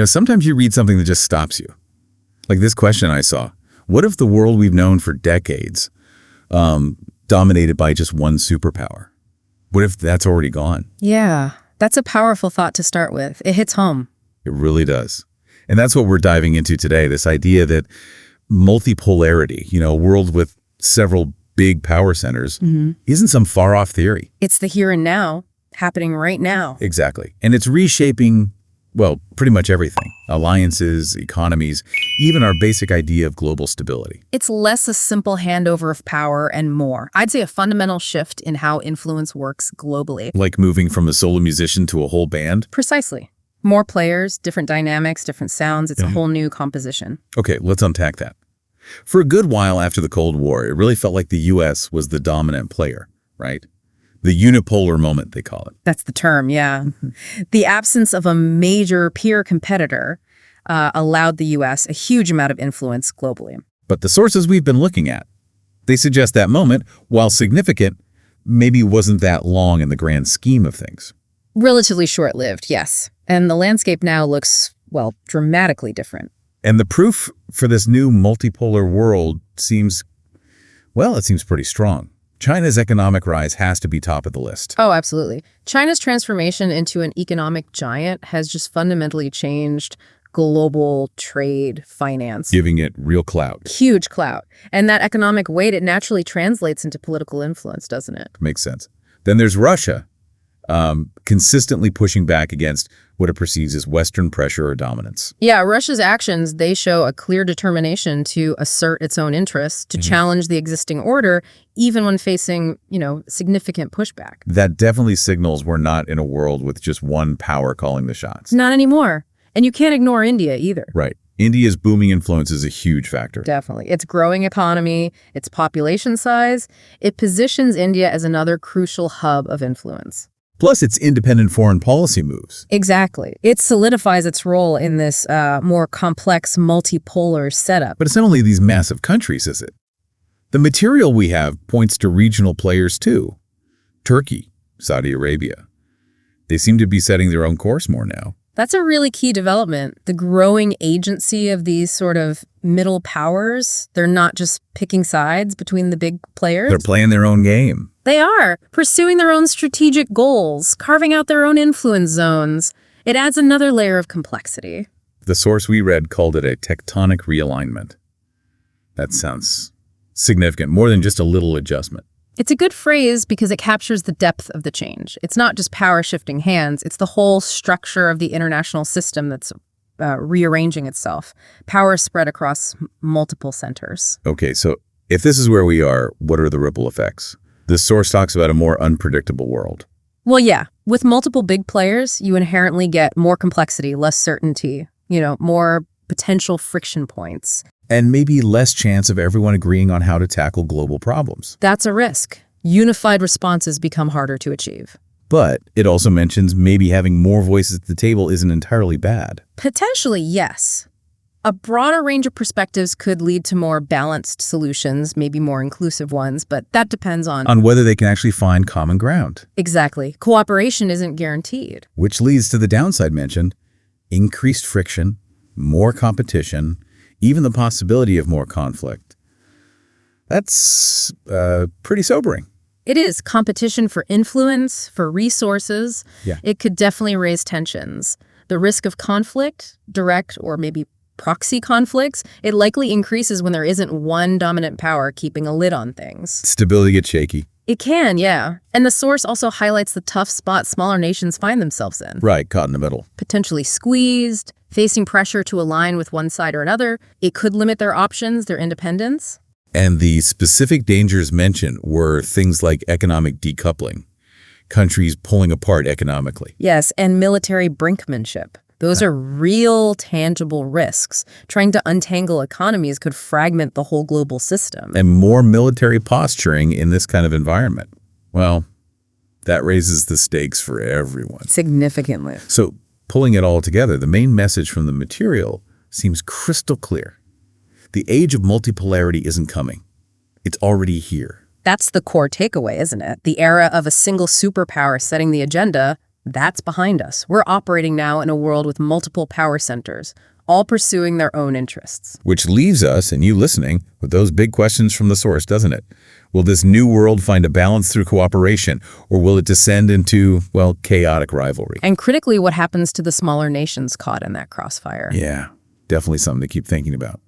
Sometimes you read something that just stops you. Like this question I saw. What if the world we've known for decades dominated by just one superpower? What if that's already gone? Yeah, that's a powerful thought to start with. It hits home. It really does. And that's what we're diving into today, this idea that multipolarity, a world with several big power centers, isn't some far-off theory. It's the here and now, happening right now. Exactly. And it's reshaping, well, pretty much everything. Alliances, economies, even our basic idea of global stability. It's less a simple handover of power and more. I'd say a fundamental shift in how influence works globally. Like moving from a solo musician to a whole band? Precisely. More players, different dynamics, different sounds. It's a whole new composition. Okay, let's unpack that. For a good while after the Cold War, it really felt like the U.S. was the dominant player, right? The unipolar moment, they call it. That's the term, yeah. The absence of a major peer competitor allowed the U.S. a huge amount of influence globally. But the sources we've been looking at, they suggest that moment, while significant, maybe wasn't that long in the grand scheme of things. Relatively short-lived, yes. And the landscape now looks, well, dramatically different. And the proof for this new multipolar world seems pretty strong. China's economic rise has to be top of the list. Oh, absolutely. China's transformation into an economic giant has just fundamentally changed global trade, finance. Giving it real clout. Huge clout. And that economic weight, it naturally translates into political influence, doesn't it? Makes sense. Then there's Russia, consistently pushing back against what it perceives as Western pressure or dominance. Yeah, Russia's actions, they show a clear determination to assert its own interests, to challenge the existing order, even when facing, significant pushback. That definitely signals we're not in a world with just one power calling the shots. Not anymore. And you can't ignore India either. Right. India's booming influence is a huge factor. Definitely. Its growing economy, its population size, it positions India as another crucial hub of influence. Plus, its independent foreign policy moves. Exactly. It solidifies its role in this more complex multipolar setup. But it's not only these massive countries, is it? The material we have points to regional players too. Turkey, Saudi Arabia. They seem to be setting their own course more now. That's a really key development. The growing agency of these sort of middle powers, they're not just picking sides between the big players. They're playing their own game. They are, pursuing their own strategic goals, carving out their own influence zones. It adds another layer of complexity. The source we read called it a tectonic realignment. That sounds significant, more than just a little adjustment. It's a good phrase because it captures the depth of the change. It's not just power shifting hands, it's the whole structure of the international system that's rearranging itself. Power spread across multiple centers. Okay, so if this is where we are, what are the ripple effects? This source talks about a more unpredictable world. Well, yeah, with multiple big players, you inherently get more complexity, less certainty, more potential friction points. And maybe less chance of everyone agreeing on how to tackle global problems. That's a risk. Unified responses become harder to achieve. But it also mentions maybe having more voices at the table isn't entirely bad. Potentially, yes. A broader range of perspectives could lead to more balanced solutions, maybe more inclusive ones, but that depends on whether they can actually find common ground. Exactly. Cooperation isn't guaranteed. Which leads to the downside mentioned: increased friction, more competition, even the possibility of more conflict. That's pretty sobering. It is. Competition for influence, for resources. Yeah. It could definitely raise tensions. The risk of conflict, direct or maybe proxy conflicts, it likely increases when there isn't one dominant power keeping a lid on things. Stability gets shaky. It can, yeah. And the source also highlights the tough spot smaller nations find themselves in. Right, caught in the middle. Potentially squeezed, facing pressure to align with one side or another. It could limit their options, their independence. And the specific dangers mentioned were things like economic decoupling, countries pulling apart economically. Yes, and military brinkmanship. Those are real, tangible risks. Trying to untangle economies could fragment the whole global system. And more military posturing in this kind of environment. Well, that raises the stakes for everyone. Significantly. So, pulling it all together, the main message from the material seems crystal clear. The age of multipolarity isn't coming. It's already here. That's the core takeaway, isn't it? The era of a single superpower setting the agenda That's behind us. We're operating now in a world with multiple power centers, all pursuing their own interests. Which leaves us, and you listening, with those big questions from the source, doesn't it? Will this new world find a balance through cooperation, or will it descend into, well, chaotic rivalry? And critically, what happens to the smaller nations caught in that crossfire? Yeah, definitely something to keep thinking about.